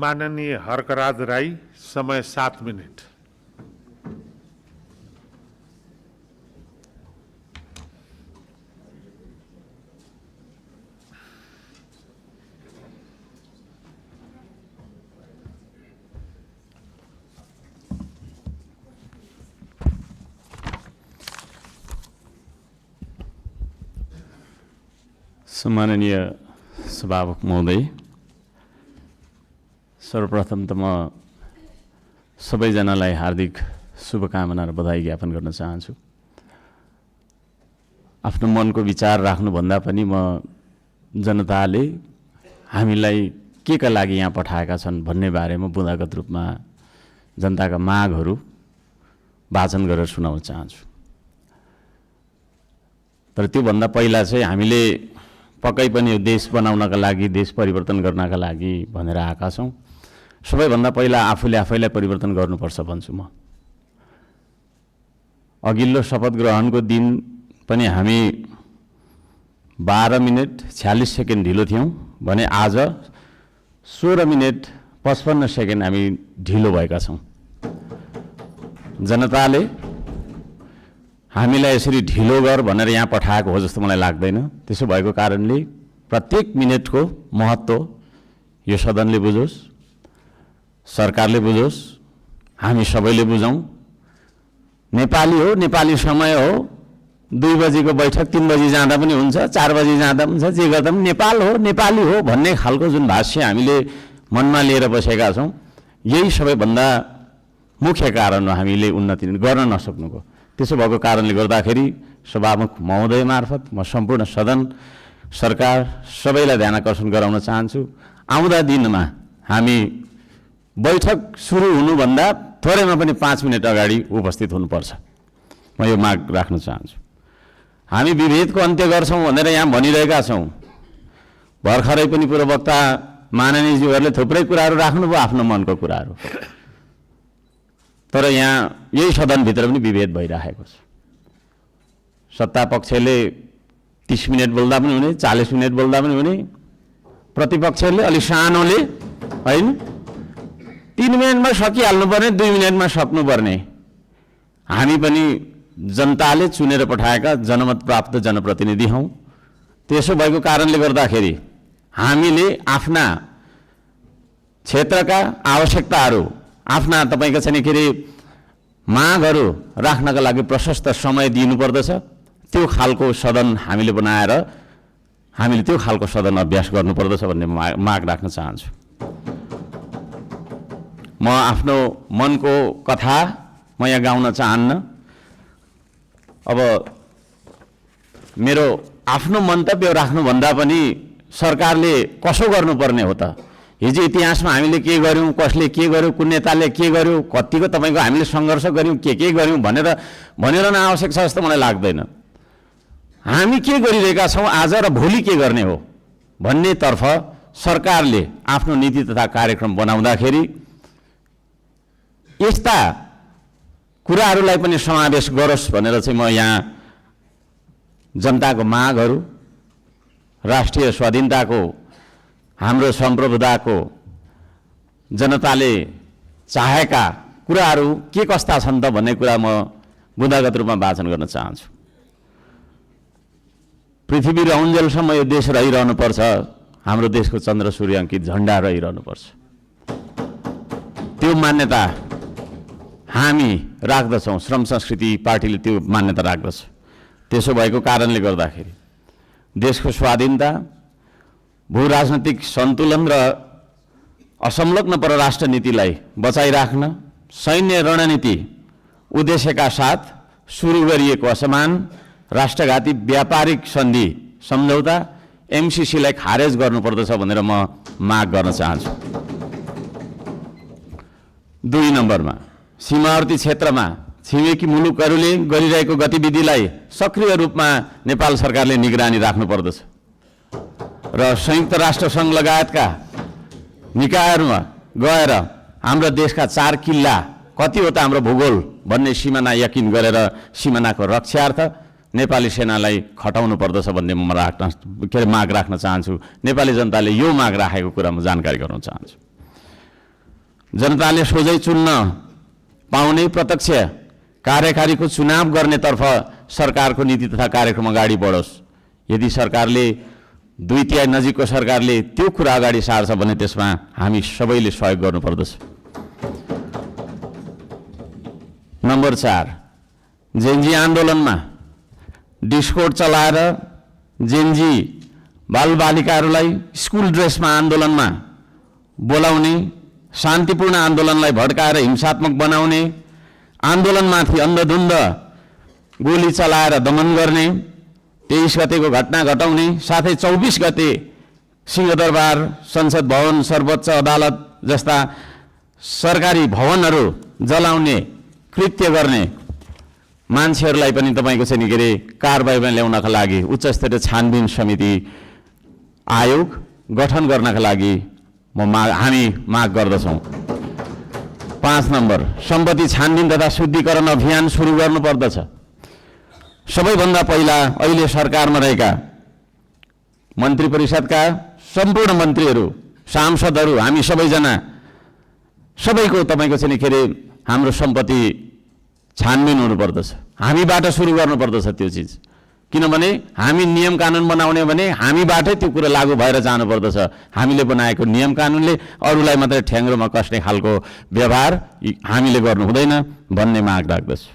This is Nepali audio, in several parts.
माननीय हर्कराज राई, समय 7 मिनट। सम्माननीय सभामुख महोदय, सर्वप्रथम त म सबैजनालाई हार्दिक शुभकामना र बधाई ज्ञापन गर्न चाहन्छु। आफ्नो मनको विचार राख्नुभन्दा पनि म जनताले हामीलाई के का लागि यहाँ पठाएका छन् भन्ने बारेमा बुँदागत रूपमा जनताका मागहरू वाचन गरेर सुनाउन चाहन्छु। तर त्योभन्दा पहिला चाहिँ हामीले पक्कै पनि यो देश बनाउनका लागि, देश परिवर्तन गर्नका लागि भनेर आएका छौँ। सबैभन्दा पहिला आफूले आफैलाई परिवर्तन गर्नुपर्छ भन्छु म। अघिल्लो शपथ ग्रहणको दिन पनि हामी 12 मिनट 46 सेकेन्ड ढिलो थियौँ भने आज 16 मिनट 55 सेकेन्ड हामी ढिलो भएका छौँ। जनताले हामीलाई यसरी ढिलो गर भनेर यहाँ पठाएको हो जस्तो मलाई लाग्दैन। त्यसो भएको कारणले प्रत्येक मिनटको महत्त्व यो सदनले बुझोस्, सरकारले बुझोस्, हामी सबैले बुझौँ। नेपाली हो, नेपाली समय हो, 2 बजीको बैठक 3 बजी जाँदा पनि हुन्छ, 4 बजी जाँदा पनि हुन्छ, जे गर्दा पनि नेपाल हो, नेपाली हो भन्ने खालको जुन भाष्य हामीले मनमा लिएर बसेका छौँ, यही सबैभन्दा मुख्य कारण हो हामीले उन्नति गर्न नसक्नुको। त्यसो भएको कारणले गर्दाखेरि सभामुख महोदय मार्फत म सम्पूर्ण सदन, सरकार सबैलाई ध्यान आकर्षण गराउन चाहन्छु। आउँदा दिनमा हामी बैठक सुरु हुनुभन्दा थोरैमा पनि 5 मिनट अगाडि उपस्थित हुनुपर्छ। म यो माग राख्न चाहन्छु। हामी विभेदको अन्त्य गर्छौँ भनेर यहाँ भनिरहेका छौँ। भर्खरै पनि पूर्ववक्ता माननीयज्यूहरूले थुप्रै कुराहरू राख्नुभयो, आफ्नो मनको कुराहरू। तर यहाँ यही सदनभित्र पनि विभेद भइरहेको छ। सत्ता पक्षले 30 मिनट बोल्दा पनि हुने, 40 मिनट बोल्दा पनि हुने, प्रतिपक्षले अलि सानोले होइन 3 मिनटमा सकिहाल्नुपर्ने, 2 मिनटमा सक्नुपर्ने। हामी पनि जनताले चुनेर पठाएका जनमत प्राप्त जनप्रतिनिधि हौँ। त्यसो भएको कारणले गर्दाखेरि हामीले आफ्ना क्षेत्रका आवश्यकताहरू, आफ्ना तपाईको चाहिँ के अरे मागहरू राख्नका लागि प्रशस्त समय दिनुपर्दछ। त्यो खालको सदन हामीले बनाएर हामीले त्यो खालको सदन अभ्यास गर्नुपर्दछ भन्ने माग राख्न चाहन्छु। म आफ्नो मनको कथा म यहाँ गाउन चाहन्न। अब मेरो आफ्नो मन्तव्य राख्नुभन्दा पनि सरकारले कसो गर्नुपर्ने हो त? हिजो इतिहासमा हामीले के गर्यौँ, कसले के गर्यो, कुन नेताले के गर्यो, कतिको तपाईँको हामीले सङ्घर्ष गऱ्यौँ, के गर्यौँ भनेर न आवश्यक छ जस्तो मलाई लाग्दैन। हामी के गरिरहेका छौँ आज र भोलि के गर्ने हो भन्नेतर्फ सरकारले आफ्नो नीति तथा कार्यक्रम बनाउँदाखेरि यस्ता कुराहरूलाई पनि समावेश गरोस् भनेर चाहिँ म यहाँ जनताको मागहरू, राष्ट्रिय स्वाधीनताको, हाम्रो सम्प्रभुताको, जनताले चाहेका कुराहरू के कस्ता छन् त भन्ने कुरा म बुँदागत रूपमा वाचन गर्न चाहन्छु। पृथ्वी रहन्जेलसम्म यो देश रहिरहनुपर्छ, हाम्रो देशको चन्द्र सूर्य अङ्कित झन्डा रहिरहनुपर्छ। त्यो मान्यता हामी राख्दछौँ। श्रम संस्कृति पार्टीले त्यो मान्यता राख्दछ। त्यसो भएको कारणले गर्दाखेरि देशको स्वाधीनता, भू राजनैतिक सन्तुलन र असंलग्न परराष्ट्र नीतिलाई बचाइराख्न सैन्य रणनीति उद्देश्यका साथ सुरु गरिएको असमान राष्ट्रघाती व्यापारिक सन्धि सम्झौता एमसीसीलाई खारेज गर्नुपर्दछ भनेर म माग गर्न चाहन्छु। 2 नम्बरमा सीमावर्ती क्षेत्रमा छिमेकी मुलुकहरूले गरिरहेको गतिविधिलाई सक्रिय रूपमा नेपाल सरकारले निगरानी राख्नुपर्दछ र संयुक्त राष्ट्र सङ्घ लगायतका निकायहरूमा गएर हाम्रो देशका 4 किल्ला कति हो त हाम्रो भूगोल भन्ने सिमाना यकिन गरेर सिमानाको रक्षार्थ नेपाली सेनालाई खटाउनु पर्दछ भन्ने म माग राख्न चाहन्छु। नेपाली जनताले यो माग राखेको कुरा म जानकारी गराउन चाहन्छु। जनताले सोझै चुन्न पाउने प्रत्यक्ष कार्यकारीको चुनाव गर्नेतर्फ सरकारको नीति तथा कार्यक्रम अगाडि बढोस्। यदि सरकारले 2/3 नजिकको सरकारले त्यो कुरा अगाडि सार्छ भने त्यसमा हामी सबैले सहयोग गर्नुपर्दछ। नम्बर 4, जेनजी आन्दोलनमा डिस्कोड चलाएर जेनजी बालबालिकाहरूलाई स्कुल ड्रेसमा आन्दोलनमा बोलाउने, शान्तिपूर्ण आन्दोलनलाई भड्काएर हिंसात्मक बनाउने, आन्दोलनमाथि अन्धधुन्ध गोली चलाएर दमन गर्ने, 23 गतेको घटना घटाउने, साथै 24 गते सिंहदरबार, संसद भवन, सर्वोच्च अदालत जस्ता सरकारी भवनहरू जलाउने कृत्य गर्ने मान्छेहरूलाई पनि तपाईँको चाहिँ के अरे कारबाहीमा ल्याउनका लागि उच्चस्तरीय छानबिन समिति आयोग गठन गर्नका लागि हामी माग गर्दछौँ। 5 नम्बर, सम्पत्ति छानबिन तथा शुद्धिकरण अभियान सुरु गर्नुपर्दछ। सबैभन्दा पहिला अहिले सरकारमा रहेका मन्त्री परिषदका सम्पूर्ण मन्त्रीहरू, सांसदहरू, हामी सबैजना सबैको तपाईँको चाहिँ के अरे हाम्रो सम्पत्ति छानबिन हुनुपर्दछ। हामीबाट सुरु गर्नुपर्दछ त्यो चिज। किनभने हामी नियम कानुन बनाउने भने हामीबाटै त्यो कुरा लागू भएर जानुपर्दछ। हामीले बनाएको नियम कानुनले अरूलाई मात्रै ठ्याङ्ग्रोमा कस्ने खालको व्यवहार हामीले गर्नु हुँदैन भन्ने माग राख्दछु।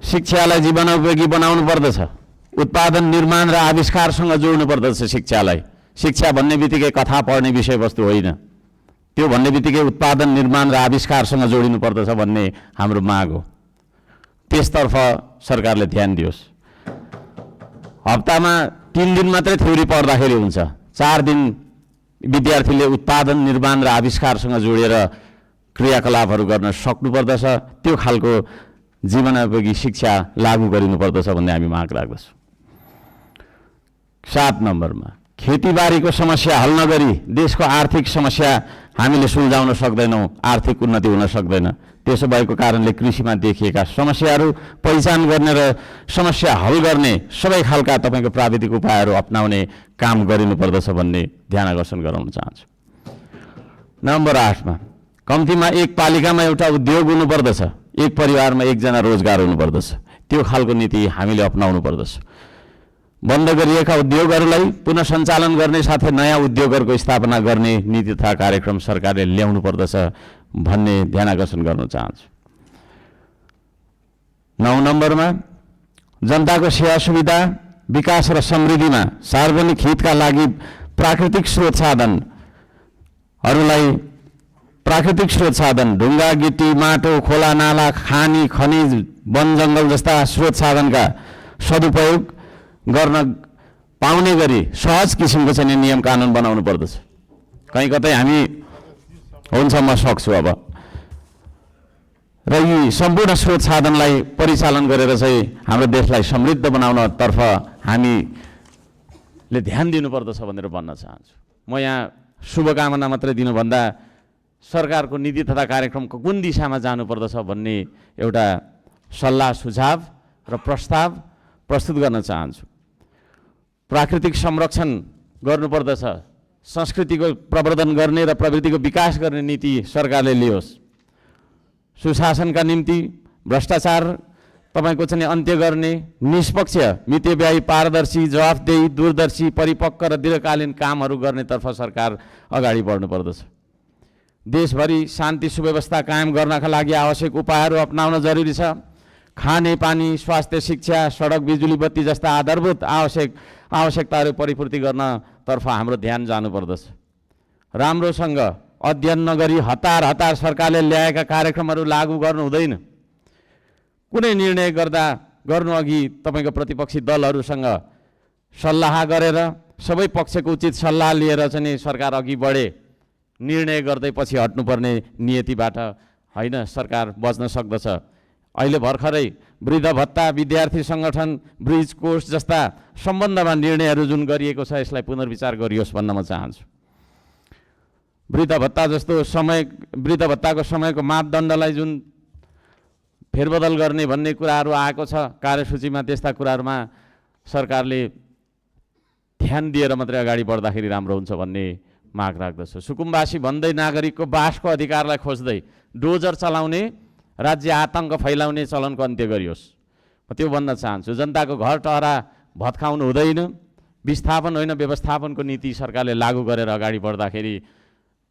शिक्षालाई जीवनोपयोगी बनाउनु पर्दछ। उत्पादन, निर्माण र आविष्कारसँग जोड्नु पर्दछ शिक्षालाई। शिक्षा भन्ने बित्तिकै कथा पढ्ने विषयवस्तु होइन, त्यो भन्ने बित्तिकै उत्पादन, निर्माण र आविष्कारसँग जोडिनु पर्दछ भन्ने हाम्रो माग हो। त्यसतर्फ सरकारले ध्यान दियोस्। हप्तामा 3 दिन मात्रै थ्योरी पढ्दाखेरि हुन्छ, 4 दिन विद्यार्थीले उत्पादन, निर्माण र आविष्कारसँग जोडेर क्रियाकलापहरू गर्न सक्नुपर्दछ। त्यो खालको जीवनोपयोगी शिक्षा लागू गरिनुपर्दछ भन्ने हामी माग राख्दछौँ। 7 नम्बरमा, खेतीबारीको समस्या हल नगरी देशको आर्थिक समस्या हामीले सुल्झाउन सक्दैनौँ, आर्थिक उन्नति हुन सक्दैन। त्यसो भएको कारणले कृषिमा देखिएका समस्याहरू पहिचान गर्ने र समस्या हल गर्ने सबै खालका तपाईँको प्राविधिक उपायहरू अपनाउने काम गरिनुपर्दछ भन्ने ध्यान आकर्षण गराउन चाहन्छु। नम्बर 8मा, कम्तीमा एक पालिकामा एउटा उद्योग हुनुपर्दछ, एक परिवारमा एकजना रोजगार हुनुपर्दछ। त्यो खालको नीति हामीले अपनाउनु पर्दछ। बन्द गरिएका उद्योगहरूलाई पुनः सञ्चालन गर्ने साथै नयाँ उद्योगहरूको स्थापना गर्ने नीति तथा कार्यक्रम सरकारले ल्याउनु पर्दछ भन्ने ध्यान आकर्षण गर्न चाहन्छु। 9 नम्बरमा, जनताको सेवा सुविधा, विकास र समृद्धिमा सार्वजनिक हितका लागि प्राकृतिक स्रोत साधन ढुङ्गा, गिटी, माटो, खोला, नाला, खानी, खनिज, वन जङ्गल जस्ता स्रोत साधनका सदुपयोग गर्न पाउने गरी सहज किसिमको चाहिँ नियम कानुन बनाउनु पर्दछ। कहीँ कतै हामी हुन्छ म सक्छु अब र यी सम्पूर्ण स्रोत साधनलाई परिचालन गरेर चाहिँ हाम्रो देशलाई समृद्ध बनाउनतर्फ हामीले ध्यान दिनुपर्दछ भनेर भन्न चाहन्छु। म यहाँ शुभकामना मात्रै दिनुभन्दा सरकारको नीति तथा कार्यक्रमको कुन दिशामा जानुपर्दछ भन्ने एउटा सल्लाह सुझाव र प्रस्ताव प्रस्तुत गर्न चाहन्छु। प्राकृतिक संरक्षण गर्नुपर्दछ, संस्कृतिको प्रवर्धन गर्ने र प्रवृत्तिको विकास गर्ने नीति सरकारले लियोस्। सुशासनका निम्ति भ्रष्टाचार तपाईँको चाहिँ अन्त्य गर्ने, निष्पक्ष, मितव्ययी, पारदर्शी, जवाफदेही, दूरदर्शी, परिपक्व र दीर्घकालीन कामहरू गर्नेतर्फ सरकार अगाडि बढ्नुपर्दछ। देशभरि शान्ति सुव्यवस्था कायम गर्नका लागि आवश्यक उपायहरू अपनाउन जरुरी छ। खाने पानी, स्वास्थ्य, शिक्षा, सडक, बिजुली, बत्ती जस्ता आधारभूत आवश्यकताहरू परिपूर्ति गर्नतर्फ हाम्रो ध्यान जानुपर्दछ। राम्रोसँग अध्ययन नगरी हतार सरकारले ल्याएका कार्यक्रमहरू लागू गर्नु हुँदैन। कुनै निर्णय गर्नु अघि तपाईँको प्रतिपक्षी दलहरूसँग सल्लाह गरेर सबै पक्षको उचित सल्लाह लिएर चाहिँ सरकार अघि बढे। निर्णय गर्दै पछि हट्नुपर्ने नियतिबाट होइन, सरकार बच्न सक्दछ। अहिले भर्खरै वृद्ध भत्ता, विद्यार्थी सङ्गठन, ब्रिज कोर्स जस्ता सम्बन्धमा निर्णयहरू जुन गरिएको छ यसलाई पुनर्विचार गरियोस् भन्न म चाहन्छु। वृद्ध भत्ता जस्तो वृद्ध भत्ताको समयको मापदण्डलाई जुन फेरबदल गर्ने भन्ने कुराहरू आएको छ कार्यसूचीमा। त्यस्ता कुराहरूमा सरकारले ध्यान दिएर मात्रै अगाडि बढ्दाखेरि राम्रो हुन्छ भन्ने माग राख्दछु। सुकुम्बासी भन्दै नागरिकको बासको अधिकारलाई खोज्दै डोजर चलाउने, राज्य आतङ्क फैलाउने चलनको अन्त्य गरियोस्। म त्यो भन्न चाहन्छु। जनताको घर टहरा भत्काउनु हुँदैन। विस्थापन होइन, व्यवस्थापनको नीति सरकारले लागू गरेर अगाडि बढ्दाखेरि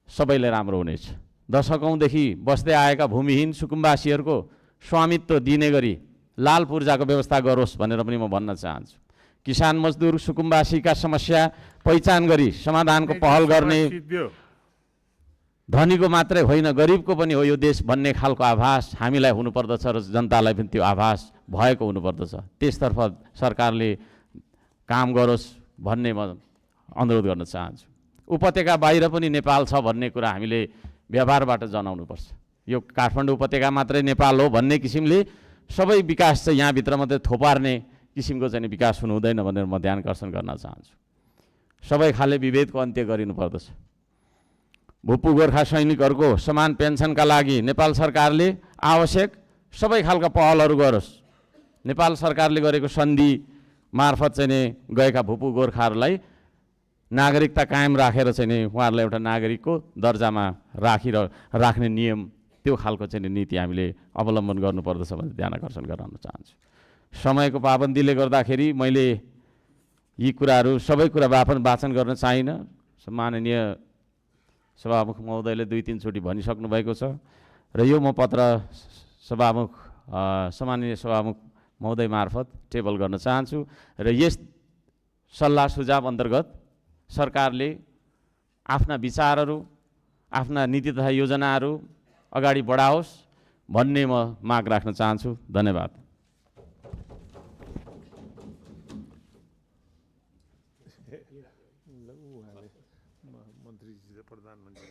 सबैले राम्रो हुनेछ। दशकौँदेखि बस्दै आएका भूमिहीन सुकुम्बासीहरूको स्वामित्व दिने गरी लाल पूर्जाको व्यवस्था गरोस् भनेर पनि म भन्न चाहन्छु। किसान मजदुर सुकुम्बासीका समस्या पहिचान गरी समाधानको पहल गर्ने धनीको मात्रै होइन गरिबको पनि हो यो देश भन्ने खालको आभास हामीलाई हुनुपर्दछ र जनतालाई पनि त्यो आभास भएको हुनुपर्दछ। त्यसतर्फ सरकारले काम गरोस् भन्ने म अनुरोध गर्न चाहन्छु। उपत्यका बाहिर पनि नेपाल छ भन्ने कुरा हामीले व्यवहारबाट जनाउनुपर्छ। यो काठमाडौँ उपत्यका मात्रै नेपाल हो भन्ने किसिमले सबै विकास चाहिँ यहाँभित्र मात्रै थोपार्ने किसिमको चाहिँ विकास हुनु हुँदैन भनेर म ध्यान आकर्षण गर्न चाहन्छु। सबै खाले विभेदको अन्त्य गरिनुपर्दछ। भूपू गोर्खा सैनिकहरूको समान पेन्सनका लागि नेपाल सरकारले आवश्यक सबै खालका पहलहरू गरोस्। नेपाल सरकारले गरेको सन्धि मार्फत चाहिँ नि गएका भूपू गोर्खाहरूलाई नागरिकता कायम राखेर चाहिँ नि उहाँहरूलाई एउटा नागरिकको दर्जामा राख्ने नियम, त्यो खालको चाहिँ नीति हामीले अवलम्बन गर्नुपर्दछ भनेर ध्यान आकर्षण गराउन चाहन्छु। समयको पाबन्दीले गर्दाखेरि मैले यी कुराहरू सबै कुरा वाचन गर्न चाहिनँ। माननीय सभामुख महोदयले 2-3 चोटि भनिसक्नु भएको छ र यो म पत्र सम्माननीय सभामुख महोदय मार्फत टेबल गर्न चाहन्छु र यस सल्लाह सुझाव अन्तर्गत सरकारले आफ्ना विचारहरू, आफ्ना नीति तथा योजनाहरू अगाडि बढाओस् भन्ने म माग राख्न चाहन्छु। धन्यवाद। मन्त्रीजी प्रधानमन्त्री